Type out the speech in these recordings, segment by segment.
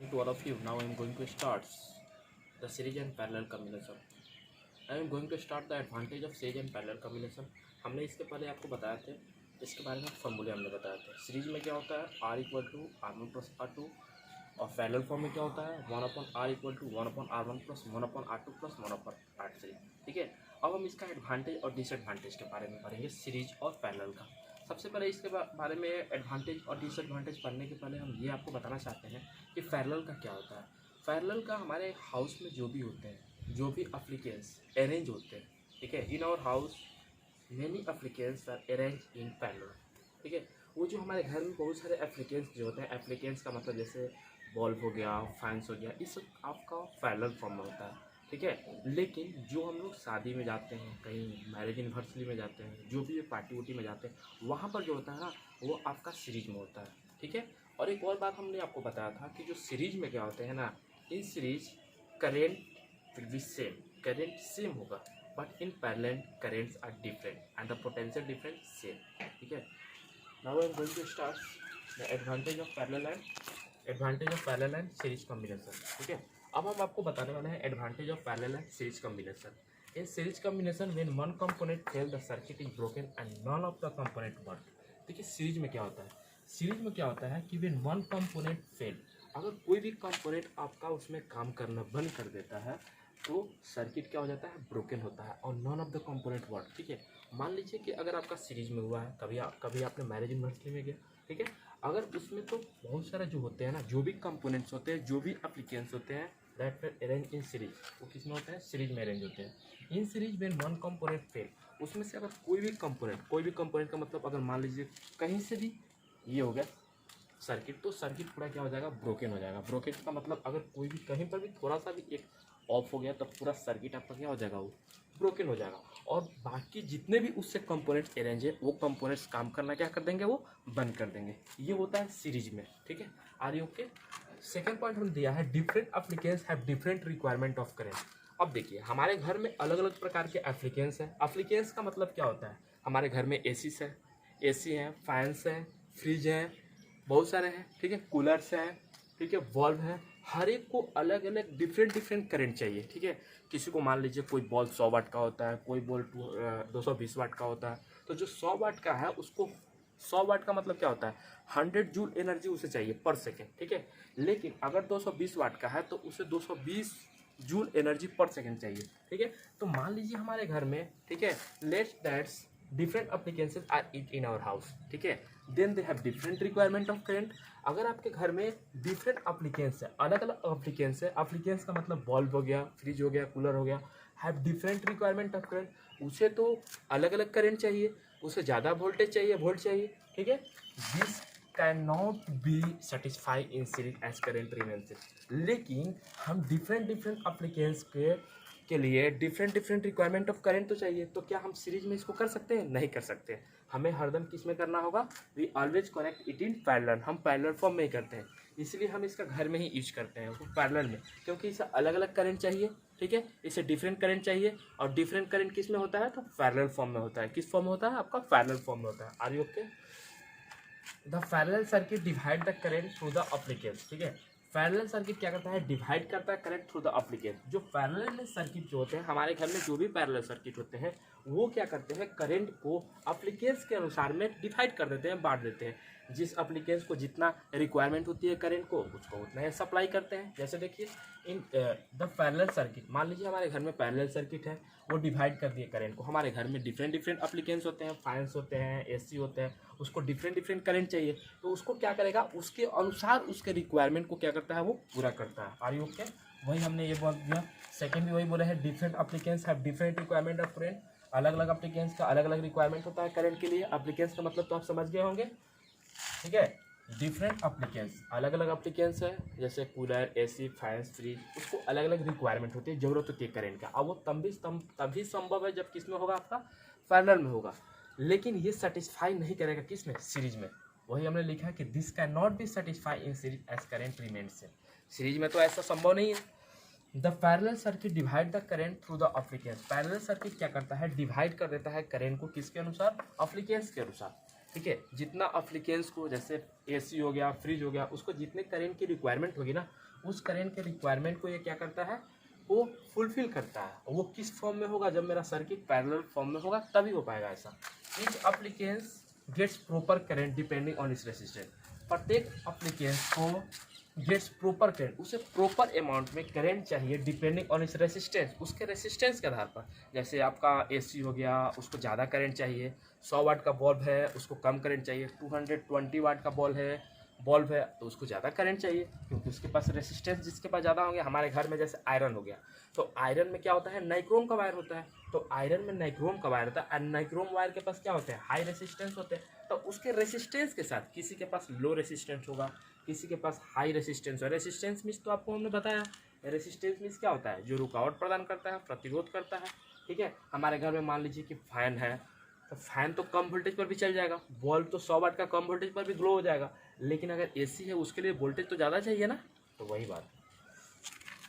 To all of you, now I am going to start the series and parallel combination. I am going to start the advantage of series and parallel combination. हमने इसके पहले आपको बताए थे, इसके बारे में फॉर्मूले हमने बताए थे। सीरीज में क्या होता है, R equal to R1 plus R2, और पैरेलल फॉर्म में क्या होता है, 1/R equal to 1/R1 plus 1/R2 plus 1/R3। ठीक है, अब हम इसका एडवांटेज और डिसएडवांटेज के बारे में पढ़ेंगे, सीरीज और पैरेलल का। सबसे पहले इसके बारे में एडवांटेज और डिसएडवांटेज पढ़ने के पहले हम ये आपको बताना चाहते हैं कि पैरेलल का क्या होता है। पैरेलल का हमारे हाउस में जो भी होते हैं, जो भी एप्लीकेंस अरेंज होते हैं, ठीक है, in our house many appliances are arrange in parallel. ठीक है, वो जो हमारे घर में बहुत सारे एप्लीकेंस जो होते हैं, एप्लीकेंस का मतलब जैसे बल्ब हो गया, फैंस हो गया, इस आपका पैरेलल फॉर्म में होता है। ठीक है, लेकिन जो हम लोग शादी में जाते हैं, कहीं मैरिज एनिवर्सरी में जाते हैं, जो भी पार्टी वुटी में जाते हैं, वहाँ पर जो होता है ना, वो आपका सीरीज में होता है। ठीक है, और एक और बात हमने आपको बताया था कि जो सीरीज में क्या होते हैं ना, in series current will be same, current same होगा, but in parallel currents are different and the potential difference same. ठीक है, now I am going to start the advantage of parallel and series combination. ठीक है, अब हम आपको बताने वाले हैं advantage of parallel and series combination. In series combination when one component fail the circuit is broken and none of the component work. देखिए series में क्या होता है, सीरीज में क्या होता है कि व्हेन वन कंपोनेंट फेल, अगर कोई भी कंपोनेंट आपका उसमें काम करना बंद कर देता है तो सर्किट क्या हो जाता है, ब्रोकन होता है, और non of the component work. ठीक है, मान लीजिए कि अगर आपका सीरीज में हुआ है, कभी आपने मैरिज एनिवर्सरी में गया, ठीक है, अगर उसमें तो बहुत सारे जो होते हैं ना, जो भी कंपोनेंट्स होते हैं, जो भी एप्लीकेंस होते हैं, that will arrange in series, वो किस में होते हैं, सीरीज में अरेंज होते हैं। In series when one component fail, उसमें से अगर कोई भी कंपोनेंट का मतलब अगर मान लीजिए कहीं से भी ये हो गया सर्किट, तो सर्किट पूरा क्या हो जाएगा, ब्रोकन हो जाएगा। ब्रोकन का मतलब अगर कोई भी कहीं पर भी थोड़ा सा भी एक ऑफ हो गया तो पूरा सर्किट आपका क्या हो जाएगा, वो ब्रोकन हो जाएगा, और बाकी जितने भी उससे कंपोनेंट्स अरेंज है वो कंपोनेंट्स काम करना क्या कर देंगे, वो बंद कर देंगे। ये होता है सीरीज में। ठीक है, are you okay. Second point हम दिया है different appliances have different requirement of current. अब देखिए हमारे घर में अलग अलग प्रकार के एप्लीकेंस हैं। एप्लीकेंस का मतलब क्या होता है, हमारे घर में एसी हैं, फैंस हैं, फ्रिज हैं, बहुत सारे हैं। ठीक है, कूलर्स हैं, ठीक है, बल्ब है, हर एक को अलग अलग डिफरेंट करंट चाहिए। ठीक है, किसी को मान लीजिए कोई बल्ब 100 वाट का होता है, कोई बल्ब 220 वाट का होता है, तो जो 100 वाट का है उसको 100 वाट का मतलब क्या होता है, 100 जूल एनर्जी उसे चाहिए पर सेकेंड। ठीक है, लेकिन अगर 220 वाट का है तो उसे 220 जूल एनर्जी पर सेकेंड चाहिए। ठीक है, तो मान लीजिए हमारे घर में, ठीक है, let's that's different appliances are it in our house. ठीक है, then they have different requirement of current. अगर आपके घर में डिफरेंट एप्लीकेंस है, अलग अलग एप्लीकेंस है, एप्लीकेंस का मतलब बल्ब हो गया, फ्रिज हो गया, कूलर हो गया, have different requirement of current, उसे तो अलग अलग करंट चाहिए, उसे ज़्यादा वोल्टेज चाहिए, वोल्ट चाहिए। ठीक है, this can not be satisfy in series as current remains. लेकिन हम डिफरेंट एप्लीकेंस के लिए डिफरेंट रिक्वायरमेंट ऑफ करंट तो चाहिए, तो क्या हम सीरीज में इसको कर सकते हैं, नहीं कर सकते। हमें हरदम किस में करना होगा, we always connect it in parallel, हम पैरेलल फॉर्म में ही करते हैं, इसलिए हम इसका घर में ही यूज करते हैं पैरेलल में, क्योंकि इसे अलग अलग करंट चाहिए। ठीक है, इसे डिफरेंट करंट चाहिए, और डिफरेंट करंट किस में होता है, तो पैरेलल फॉर्म में होता है। किस फॉर्म में होता है, आपका पैरेलल फॉर्म में होता है। Are you okay. The parallel circuit divide the current through the appliances. ठीक है, पैरेलल सर्किट क्या करता है, डिवाइड करता है करंट थ्रू द एप्लीकेंस। जो पैरेलल में सर्किट जो होते हैं हमारे घर में, जो भी पैरेलल सर्किट होते हैं, वो क्या करते हैं, करंट को एप्लीकेंस के अनुसार में डिवाइड कर देते हैं, बांट देते हैं। जिस एप्लीकेंस को जितना रिक्वायरमेंट होती है करंट को, उसको उतना ही सप्लाई करते हैं। जैसे देखिए इन द पैरेलल सर्किट, मान लीजिए हमारे घर में पैरेलल सर्किट है, वो डिवाइड कर दिए करंट को। हमारे घर में डिफरेंट एप्लीकेंस होते हैं, फैंस होते हैं, एसी होते हैं, उसको डिफरेंट करंट चाहिए, तो उसको क्या करेगा, उसके अनुसार उसके रिक्वायरमेंट को क्या करता है, वो पूरा करता है। Are you okay. वही हमने ये बोल दिया, सेकंड भी वही बोला है, different appliances have different requirement of current. अलग अलग एप्लीकेंस का अलग अलग रिक्वायरमेंट होता है करंट के लिए। एप्लीकेंस का मतलब तो आप समझ गए होंगे। ठीक है, डिफरेंट एप्लीकेंस, अलग अलग एप्लीकेंस है, जैसे कूलर, एसी, फैंस, फ्रिज, उसको अलग अलग रिक्वायरमेंट होती है, जरूरत होती है करंट का। अब वो तभी संभव है जब किस में होगा, आपका पैरेलल में होगा। लेकिन ये सेटिस्फाई नहीं करेगा किस में, सीरीज में। वही हमने लिखा है कि this can not be satisfy in series as current remains. Series में तो ऐसा संभव नहीं है। The parallel circuit divide the current through the appliances. Parallel circuit क्या करता है, डिवाइड कर देता है करंट को किसके अनुसार, एप्लीकेंस के अनुसार। ठीक है, जितना अप्लीकेंस को, जैसे एसी हो गया, फ्रिज हो गया, उसको जितने करंट की रिक्वायरमेंट होगी ना, उस करंट के रिक्वायरमेंट को ये क्या करता है, वो फुलफिल करता है। वो किस फॉर्म में होगा, जब मेरा सर्किट पैरेलल फॉर्म में होगा तभी हो पाएगा ऐसा। Each appliance gets proper current depending on its resistance. प्रत्येक अप्लीकेंस को गेट्स प्रॉपर करंट, उसे प्रॉपर अमाउंट में करंट चाहिए डिपेंडिंग ऑन इस रेसिस्टेंस, उसके रेसिस्टेंस के आधार पर। जैसे आपका एसी हो गया, उसको ज़्यादा करंट चाहिए, 100 वाट का बल्ब है उसको कम करंट चाहिए, 220 वाट का बल्ब है तो उसको ज़्यादा करंट चाहिए, क्योंकि उसके पास रेसिस्टेंस जिसके पास ज़्यादा होंगे। हमारे घर में जैसे आयरन हो गया, तो आयरन में क्या होता है, नाइक्रोम का वायर होता है, तो आयरन में नाइक्रोम का वायर होता है, और नाइक्रोम वायर के पास क्या होते हैं, हाई रेसिस्टेंस होते हैं। तो उसके रेसिस्टेंस के साथ किसी के पास लो रेसिस्टेंस होगा, किसी के पास हाई रेसिस्टेंस है। रेसिस्टेंस मीन्स तो आपको हमने बताया, रेसिस्टेंस मीन्स क्या होता है, जो रुकावट प्रदान करता है, प्रतिरोध करता है। ठीक है, हमारे घर में मान लीजिए कि फैन है, तो फैन तो कम वोल्टेज पर भी चल जाएगा, बल्ब तो 100 वाट का कम वोल्टेज पर भी ग्लो हो जाएगा, लेकिन अगर एसी है उसके लिए वोल्टेज तो ज़्यादा चाहिए ना, तो वही बात।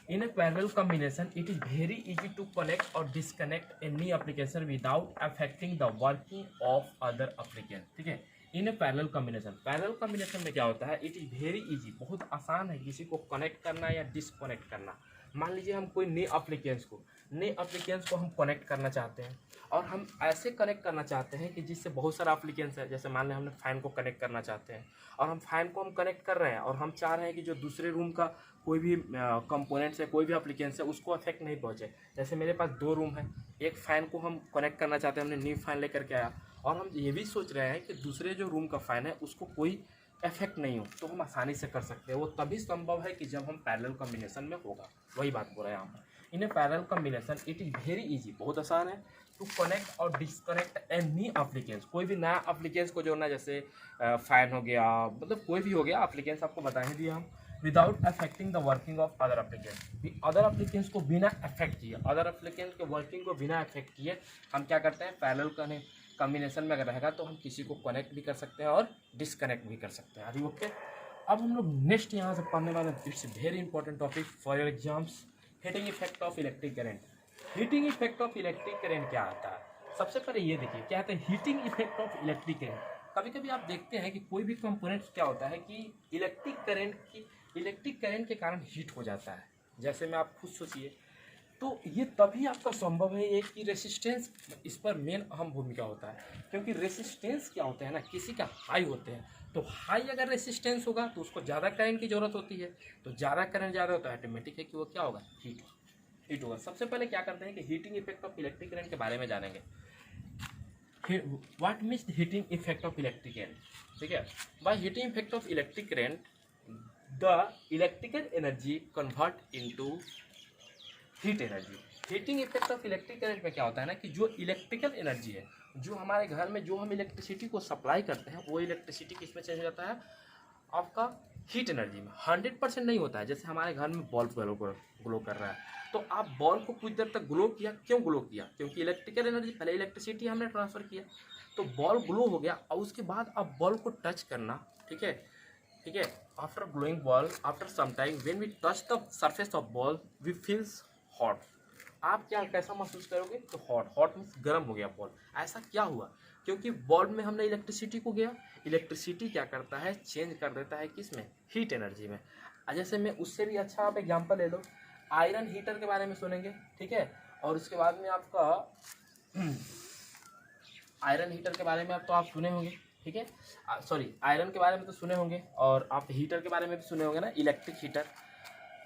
In a parallel combination it is very easy to connect or disconnect any application without affecting the working of other application. ठीक है, इन ए पैरेलल कॉम्बिनेशन में क्या होता है, इट इज़ वेरी इजी, बहुत आसान है किसी को कनेक्ट करना या डिसकनेक्ट करना। मान लीजिए हम कोई नए एप्लीकेंस को हम कनेक्ट करना चाहते हैं, और हम ऐसे कनेक्ट करना चाहते हैं कि जिससे बहुत सारा एप्लीकेंस है। जैसे मान लें हमने फ़ैन को कनेक्ट करना चाहते हैं, और हम फ़ैन को हम कनेक्ट कर रहे हैं, और हम चाह रहे हैं कि जो दूसरे रूम का कोई भी कंपोनेंट्स है, कोई भी एप्लीकेंस है, उसको अफेक्ट नहीं पहुंचे। जैसे मेरे पास 2 रूम है, एक फ़ैन को हम कनेक्ट करना चाहते हैं, हमने न्यू फ़ैन लेकर के आया, और हम ये भी सोच रहे हैं कि दूसरे जो रूम का फ़ैन है उसको कोई इफेक्ट नहीं हो, तो हम आसानी से कर सकते हैं। वो तभी संभव है कि जब हम पैरेलल कॉम्बिनेशन में होगा, वही बात बोल रहे हैं यहाँ पर। In a parallel combination it is very easy, बहुत आसान है to connect or disconnect any appliances. कोई भी नया एप्लीकेंस को जोड़ना, जैसे फ़ैन हो गया, मतलब कोई भी हो गया एप्लीकेंस, आपको बता ही दिया हम, without affecting the working of other appliances. Other appliances को बिना अफेक्ट किए, अदर एप्लीकेंस के वर्किंग को बिना अफेक्ट किए हम क्या करते हैं, पैरेलल कॉम्बिनेशन में अगर रहेगा तो हम किसी को कनेक्ट भी कर सकते हैं और डिसकनेक्ट भी कर सकते हैं। अभी ओके, अब हम लोग नेक्स्ट यहाँ से पढ़ने वाले, it's very important topic for your exams, heating effect of electric current. Heating effect of electric current क्या आता है, सबसे पहले ये देखिए क्या आता है heating effect of electric current. कभी कभी आप देखते हैं कि कोई भी कंपोनेंट्स क्या होता है कि इलेक्ट्रिक करंट के कारण हीट हो जाता है। जैसे मैं आप खुद सोचिए, तो ये तभी आपका संभव है ये कि रेसिस्टेंस इस पर मेन अहम भूमिका होता है, क्योंकि रेसिस्टेंस क्या होता है ना, किसी का हाई होते हैं, तो हाई अगर रेसिस्टेंस होगा तो उसको ज़्यादा करंट की ज़रूरत होती है, तो ज़्यादा करंट ज़्यादा होता है, ऑटोमेटिक है कि वो क्या होगा, हीट होगा। सबसे पहले क्या करते हैं कि heating effect of electric current के बारे में जानेंगे। What means heating effect of electric current. ठीक है, by heating effect of electric current the electrical energy convert into heat energy. Heating effect of electric current में क्या होता है ना कि जो इलेक्ट्रिकल एनर्जी है, जो हमारे घर में जो हम इलेक्ट्रिसिटी को सप्लाई करते हैं, वो इलेक्ट्रिसिटी किस में चेंज हो जाता है, आपका हीट एनर्जी में। 100% नहीं होता है। जैसे हमारे घर में बल्ब ग्लो कर रहा है, तो आप बल्ब को कुछ देर तक ग्लो किया, क्यों ग्लो किया, क्योंकि इलेक्ट्रिकल एनर्जी, पहले इलेक्ट्रिसिटी हमने ट्रांसफर किया, तो बल्ब ग्लो हो गया, और उसके बाद आप बल्ब को टच करना, ठीक है, after glowing bulb, after some time when we touch the surface of bulb we feels hot. आप क्या कैसा महसूस करोगे, तो हॉट मीन्स गर्म हो गया बल्ब। ऐसा क्या हुआ, क्योंकि बल्ब में हमने इलेक्ट्रिसिटी को गया, इलेक्ट्रिसिटी क्या करता है, चेंज कर देता है किस में, हीट एनर्जी में। जैसे मैं उससे भी अच्छा आप एग्जांपल ले लो, आयरन हीटर के बारे में सुनेंगे, ठीक है, और उसके बाद में आपका आयरन हीटर के बारे में आप सुने होंगे, ठीक है, सॉरी आयरन के बारे में तो सुने होंगे, और आप हीटर के बारे में भी सुने होंगे ना, इलेक्ट्रिक हीटर।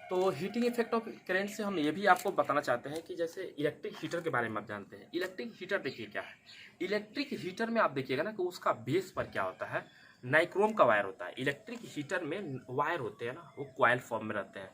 तो हीटिंग इफेक्ट ऑफ करंट से हम ये भी आपको बताना चाहते हैं कि जैसे इलेक्ट्रिक हीटर के बारे में आप जानते हैं। इलेक्ट्रिक हीटर देखिए क्या है, इलेक्ट्रिक हीटर में आप देखिएगा ना कि उसका बेस पर क्या होता है, नाइक्रोम का वायर होता है। इलेक्ट्रिक हीटर में वायर होते हैं ना, वो कॉइल फॉर्म में रहते हैं,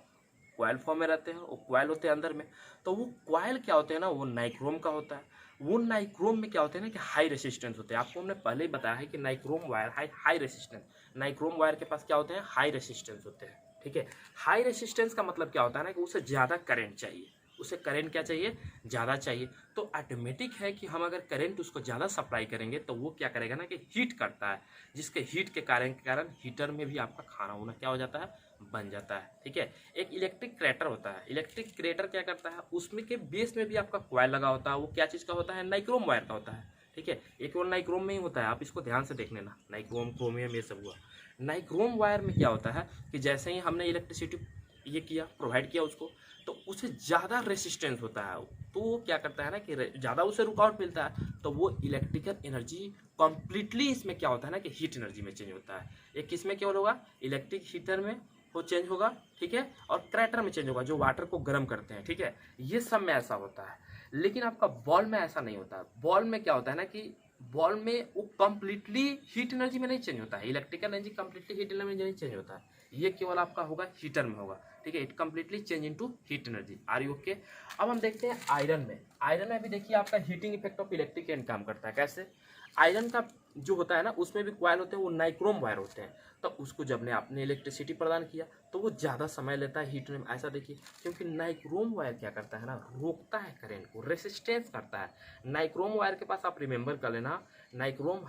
वो कॉइल होते हैं अंदर में। तो वो कॉइल क्या होते हैं ना, वो नाइक्रोम का होता है। वो नाइक्रोम में क्या होते हैं ना कि हाई रेसिस्टेंस होते हैं। आपको हमने पहले ही बताया है कि nichrome wire high resistance, nichrome wire के पास क्या होते हैं, हाई रेसिस्टेंस होते हैं, ठीक है। हाई रेसिस्टेंस का मतलब क्या होता है ना कि उसे ज़्यादा करंट चाहिए, उसे करंट क्या चाहिए, ज़्यादा चाहिए। तो ऑटोमेटिक है कि हम अगर करंट उसको ज़्यादा सप्लाई करेंगे तो वो क्या करेगा ना कि हीट करता है, जिसके हीट के कारण हीटर में भी आपका खाना वाना क्या हो जाता है, बन जाता है, ठीक है। एक इलेक्ट्रिक क्रेटर होता है, इलेक्ट्रिक क्रेटर क्या करता है, उसमें के बेस में भी आपका कॉइल लगा होता है, वो क्या चीज़ का होता है, नाइक्रोम वायर का होता है, ठीक है, ये केवल नाइक्रोम में ही होता है, आप इसको ध्यान से देख लेना, नाइक्रोम क्रोमियम ये सब हुआ। नाइक्रोम वायर में क्या होता है कि जैसे ही हमने इलेक्ट्रिसिटी ये किया, प्रोवाइड किया उसको, तो उसे ज़्यादा रेसिस्टेंस होता है, तो वो क्या करता है ना कि ज़्यादा उसे रुकावट मिलता है, तो वो इलेक्ट्रिकल एनर्जी कम्प्लीटली इसमें क्या होता है ना कि हीट एनर्जी में चेंज होता है। ये किस में केवल होगा, इलेक्ट्रिक हीटर में वो चेंज होगा, ठीक है, और क्रैटर में चेंज होगा जो वाटर को गर्म करते हैं, ठीक है, ये सब में ऐसा होता है। लेकिन आपका बॉल में ऐसा नहीं होता। बॉल में क्या होता है ना कि बॉल में वो कम्प्लीटली हीट एनर्जी में नहीं चेंज होता है, electrical energy completely heat energy में नहीं चेंज होता है, ये केवल आपका होगा हीटर में होगा, ठीक है, it completely change into heat energy. Are you okay? अब हम देखते हैं आयरन में। आयरन में भी देखिए आपका heating effect of electric current काम करता है। कैसे? आयरन का जो होता है ना उसमें भी कॉइल होते हैं, वो नाइक्रोम वायर होते हैं, तो उसको जब ने आपने इलेक्ट्रिसिटी प्रदान किया तो वो ज़्यादा समय लेता है हीट में। ऐसा देखिए, क्योंकि नाइक्रोम वायर क्या करता है ना, रोकता है करंट को, रेसिस्टेंस करता है। नाइक्रोम वायर के पास आप रिमेंबर कर लेना, nichrome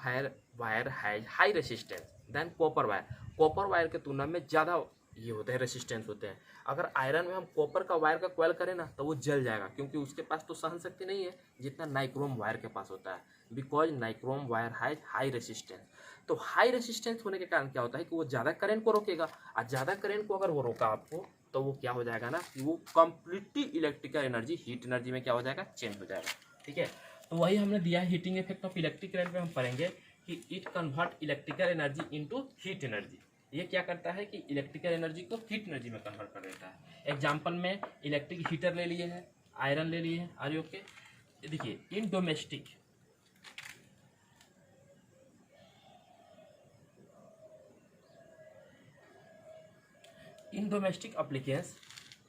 wire has high resistance than copper wire. Copper wire के तुलना में ज़्यादा ये होते हैं, रेसिस्टेंस होते हैं। अगर आयरन में हम कॉपर का वायर का कॉइल करें ना तो वो जल जाएगा, क्योंकि उसके पास तो सहन शक्ति नहीं है जितना नाइक्रोम वायर के पास होता है, because nichrome wire has high resistance. तो हाई रेसिस्टेंस होने के कारण क्या होता है कि वो ज़्यादा करंट को रोकेगा, और ज़्यादा करंट को अगर वो रोका आपको तो वो क्या हो जाएगा ना कि वो completely electrical energy heat energy में क्या हो जाएगा, चेंज हो जाएगा, ठीक है। तो वही हमने दिया है heating effect of electric current में हम पढ़ेंगे कि it convert electrical energy into heat energy. ये क्या करता है कि इलेक्ट्रिकल एनर्जी को हीट एनर्जी में कन्वर्ट कर देता है। एग्जांपल में इलेक्ट्रिक हीटर ले लिए हैं, आयरन ले लिए हैं, आर यू ओके? देखिए, इन डोमेस्टिक एप्लीकेंस,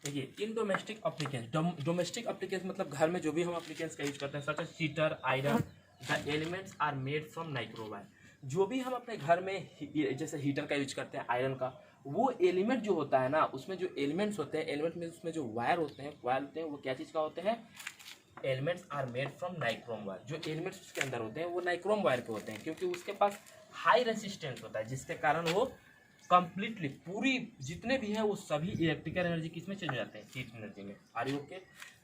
देखिए इन डोमेस्टिक एप्लीकेंस, डोमेस्टिक एप्लीकेंस मतलब घर में जो भी हम एप्लीकेंस का यूज करते हैं, such as heater, iron, the elements are made from nichrome wire. जो भी हम अपने घर में जैसे हीटर का यूज करते हैं, आयरन का, वो एलिमेंट जो होता है ना, उसमें जो एलिमेंट्स होते हैं, एलिमेंट में उसमें जो वायर होते हैं, कॉइल होते हैं, वो क्या चीज़ का होते हैं, elements are made from nichrome wire. जो एलिमेंट्स उसके अंदर होते हैं वो नाइक्रोम वायर के होते हैं, क्योंकि उसके पास हाई रेसिस्टेंस होता है, जिसके कारण वो कंप्लीटली पूरी जितने भी हैं वो सभी इलेक्ट्रिकल एनर्जी किस में चेंज हो जाते हैं, हीट एनर्जी में। Are you okay?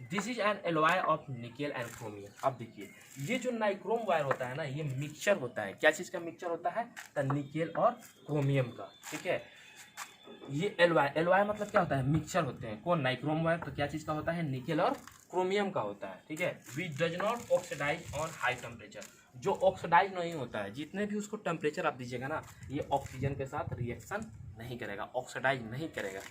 This is an alloy of nickel and chromium. अब देखिए, ये जो नाइक्रोम वायर होता है ना, ये मिक्सचर होता है। क्या चीज़ का मिक्सचर होता है? द निकेल और क्रोमियम का, ठीक है। ये एलॉय मतलब क्या होता है, मिक्सचर होते हैं। कौन? Nichrome wire. तो क्या चीज़ का होता है? निकेल और क्रोमियम का होता है, ठीक है। Which does not oxidise on high temperature, जो ऑक्सीडाइज नहीं होता है, जितने भी उसको टेम्परेचर आप दीजिएगा ना, ये ऑक्सीजन के साथ रिएक्शन नहीं करेगा, ऑक्सीडाइज नहीं करेगा,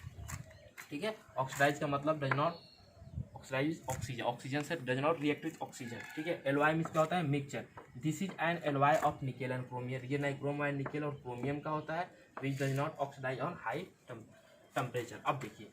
ठीक है। ऑक्सीडाइज का मतलब does not oxidise oxygen, oxygen से does not react with oxygen, ठीक है। एलॉय मींस क्या होता है? Mixture. This is an alloy of nickel and chromium. ये नाइक्रोम वायर निकेल और क्रोमियम का होता है, which does not oxidise on high temperature. अब देखिए,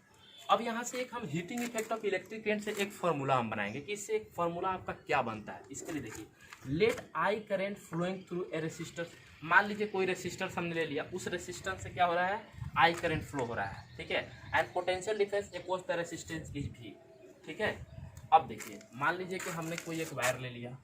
अब यहाँ से एक हम heating effect of electric current से एक फार्मूला हम बनाएंगे कि इससे एक फार्मूला आपका क्या बनता है। इसके लिए देखिए, let I current flowing through a resistor. मान लीजिए कोई रेसिस्टर हमने ले लिया, उस रेसिस्टर से क्या हो रहा है, आई करंट फ्लो हो रहा है, ठीक है। And potential difference across the resistance is भी, ठीक है। अब देखिए, मान लीजिए कि हमने कोई एक वायर ले लिया,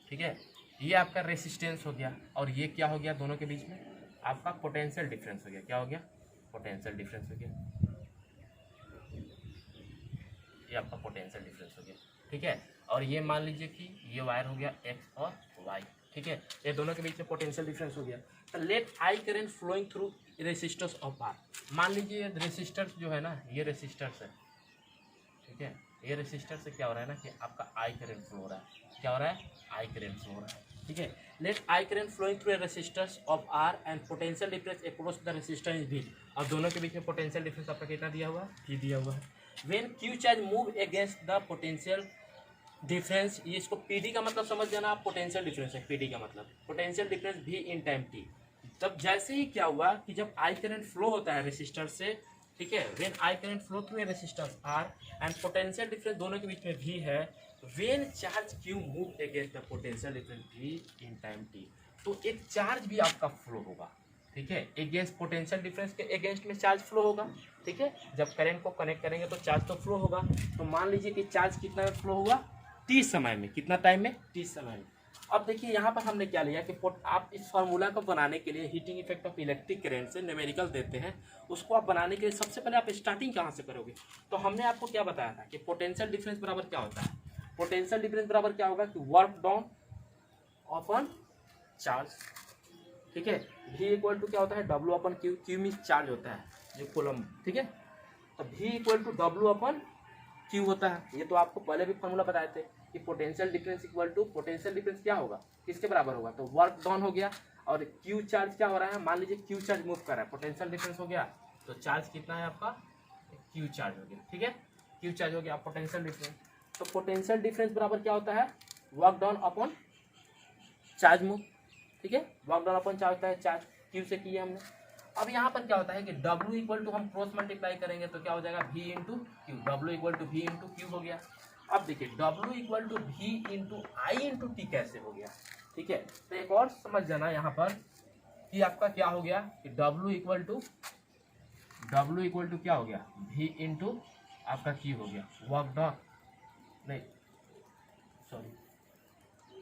ठीक है, ये आपका रेसिस्टेंस हो गया, और ये क्या हो गया, दोनों के बीच में आपका पोटेंशियल डिफरेंस हो गया। क्या हो गया? पोटेंशियल डिफरेंस हो गया, ये आपका पोटेंशियल डिफरेंस हो गया, ठीक है। और ये मान लीजिए कि ये वायर हो गया एक्स और वाई, ठीक है, ये दोनों के बीच में पोटेंशियल डिफरेंस हो गया। तो let I current flowing through resistors of R. मान लीजिए ये रेसिस्टर्स जो है ना, ये रेसिस्टर्स है, ठीक है, ये रेसिस्टर से क्या हो रहा है ना कि आपका आई करंट फ्लो हो रहा है। क्या हो रहा है? आई करंट फ्लो हो रहा है, ठीक है। Let I current flowing through resistors of R and potential difference across the resistor is भी। और दोनों के बीच में पोटेंशियल डिफरेंस आपका कितना दिया हुआ है? भी दिया हुआ है। When Q charge move against the potential difference, ये इसको पीडी का मतलब समझ जाना आप, पोटेंशियल डिफरेंस है पीडी का मतलब, पोटेंशियल डिफरेंस भी इन टाइम टी। तब जैसे ही क्या हुआ कि जब आई करंट फ्लो होता है रेसिस्टर से, ठीक है, when I current flow through a resistance R and potential difference दोनों के बीच में भी है, when charge Q move against the potential difference भी इन टाइम टी, तो एक चार्ज भी आपका फ्लो होगा, ठीक है, अगेंस्ट पोटेंशियल डिफरेंस के अगेंस्ट में चार्ज फ्लो होगा, ठीक है। जब करंट को कनेक्ट करेंगे तो चार्ज तो फ्लो होगा। तो मान लीजिए कि चार्ज कितना में फ्लो होगा? टी समय में। कितना टाइम में? टी समय में। अब देखिए यहाँ पर हमने क्या लिया कि आप इस फार्मूला को बनाने के लिए heating effect of electric current से न्यूमेरिकल देते हैं, उसको आप बनाने के लिए सबसे पहले आप स्टार्टिंग कहाँ से करोगे। तो हमने आपको क्या बताया था कि पोटेंशियल डिफरेंस बराबर क्या होता है। पोटेंशियल डिफरेंस बराबर क्या होगा कि वर्क डाउन अपॉन चार्ज, ठीक है। V इक्वल टू क्या होता है W upon Q, Q mean charge होता है जो कूलम, ठीक है। तो V equal to W upon Q होता है। ये तो आपको पहले भी फॉर्मूला बताए थे कि potential difference equal to potential difference क्या होगा, किसके बराबर होगा, तो वर्क डाउन हो गया और क्यू चार्ज क्या हो रहा है, मान लीजिए क्यू चार्ज मूव कर रहा है, पोटेंशियल डिफरेंस हो गया तो चार्ज कितना है आपका, क्यू चार्ज हो गया, ठीक है। क्यू चार्ज हो गया पोटेंशियल डिफरेंस। तो पोटेंशियल डिफरेंस बराबर क्या होता है, work down upon charge move, ठीक है। वर्क डाउन अपॉन चार्ज होता है, चार्ज क्यू से किया हमने। अब यहाँ पर क्या होता है कि W इक्वल टू हम क्रॉस मल्टीप्लाई करेंगे तो क्या हो जाएगा V into Q, W equal to V into Q हो गया। अब देखिए W equal to V into I into t कैसे हो गया, ठीक है। तो एक और समझ जाना यहाँ पर कि आपका क्या हो गया कि W इक्वल टू क्या हो गया, V इंटू आपका क्यू हो गया, वर्क डन नहीं सॉरी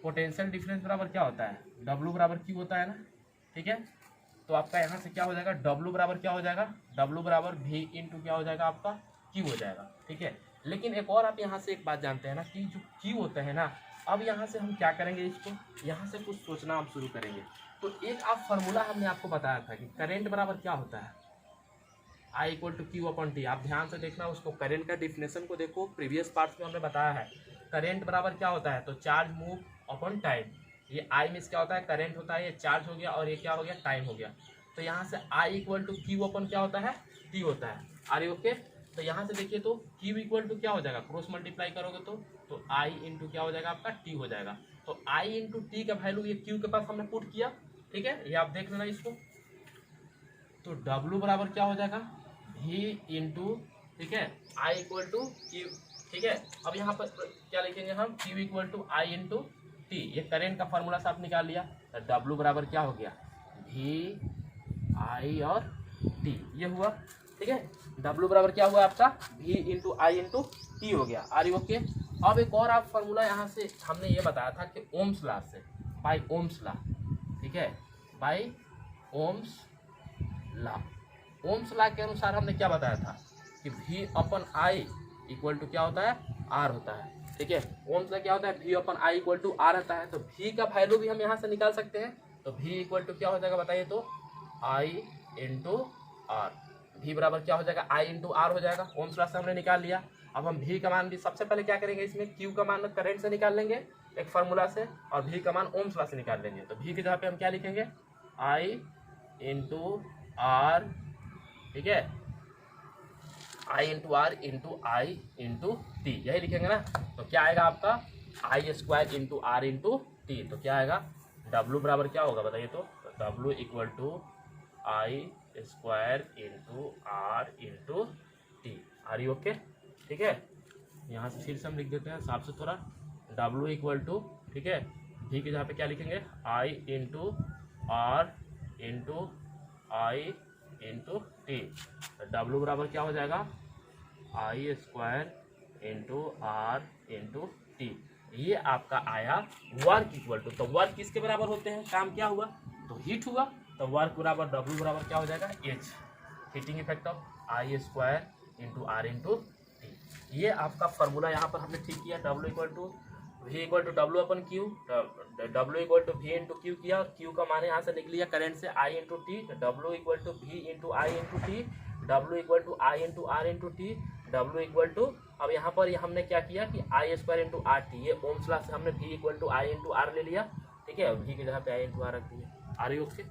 पोटेंशियल डिफरेंस बराबर क्या होता है, W बराबर क्यू होता है ना, ठीक है। तो आपका यहाँ से क्या हो जाएगा, W बराबर क्या हो जाएगा, W बराबर V इंटू क्या हो जाएगा आपका Q हो जाएगा, ठीक है। लेकिन एक और आप यहाँ से एक बात जानते हैं ना कि जो Q होता है ना, अब यहाँ से हम क्या करेंगे, इसको यहाँ से कुछ सोचना हम शुरू करेंगे। तो एक आप फार्मूला हमने आपको बताया था कि करेंट बराबर क्या होता है, I equal to Q upon t. आप ध्यान से देखना उसको, करेंट का डिफिनेशन को देखो, प्रीवियस पार्ट्स में हमने बताया है करेंट बराबर क्या होता है, तो चार्ज मूव अपॉन टाइम। ये आई मिस क्या होता है, करंट होता है, ये चार्ज हो गया और ये क्या हो गया, टाइम हो गया। तो यहाँ से I equal to Q upon क्या होता है, टी होता है। Are you okay. तो यहाँ से देखिए तो क्यू इक्वल टू क्या हो जाएगा, क्रॉस मल्टीप्लाई करोगे तो आई इंटू क्या हो जाएगा आपका टी हो जाएगा। तो आई इंटू टी का वैल्यू ये क्यू के पास हमने पुट किया, ठीक है। ये आप देख लेना इसको। तो डब्ल्यू बराबर क्या हो जाएगा, वी इंटू, ठीक है, आई इक्वल टू क्यू, ठीक है। अब यहाँ पर क्या लिखेंगे हम, Q equal to I into T. ये करेंट का फॉर्मूला से आप निकाल लिया। तो डब्ल्यू बराबर क्या हो गया, वी आई और टी, ये हुआ, ठीक है। डब्ल्यू बराबर क्या हुआ आपका, V into I into t हो गया। Are you okay. अब एक और आप फॉर्मूला यहाँ से हमने ये बताया था कि ओम्स लॉ से, बाय ओम्स लॉ, ठीक है, by Ohm's law. Ohm's law के अनुसार हमने क्या बताया था कि V upon I equal to क्या होता है, आर होता है, ठीक है। ओम्स लॉ क्या होता है, V upon I equal to R रहता है। तो वी का वैल्यू भी हम यहाँ से निकाल सकते हैं। तो वी इक्वल टू क्या हो जाएगा बताइए, तो आई इंटू आर। वी बराबर क्या हो जाएगा, आई इंटू आर हो जाएगा। ओम्स लॉ से हमने निकाल लिया। अब हम वी का मान भी सबसे पहले क्या करेंगे, इसमें क्यू का मान करंट से निकाल लेंगे एक फार्मूला से, और वी का मान ओम्स लॉ से निकाल लेंगे। तो वी की जगह पे हम क्या लिखेंगे, आई इंटू आर, ठीक है, I into R into I into T, यही लिखेंगे ना। तो क्या आएगा आपका, I square into R into T. तो क्या आएगा, डब्ल्यू बराबर क्या होगा बताइए, तो W equal to I square into R into T. Are you okay, ठीक है। यहाँ से फिर से हम लिख देते हैं साफ से थोड़ा, डब्ल्यू इक्वल टू, ठीक है, वी के जहाँ पे क्या लिखेंगे, I into R into I into T. W बराबर क्या हो जाएगा, I square into R into T. ये आपका आया वर्क इक्वल टू। तो वर्क किसके बराबर होते हैं, काम क्या हुआ, तो हीट हुआ। तो वर्क बराबर डब्ल्यू बराबर क्या हो जाएगा, H, heating effect of I square into R into T. ये आपका फॉर्मूला यहाँ पर हमने ठीक किया। W equal to V equal to W upon Q, W equal to V into Q किया, क्यू का मान यहाँ से निकल लिया करंट से, I into T. W equal to V into I into T, W equal to I into R into T, W equal to, अब यहाँ पर हमने क्या किया कि I square into R t. ये ओम्स लॉ से हमने V equal to I into R ले लिया, ठीक है, वी की जगह पे आई इंटू आर रख दिया। Are you okay.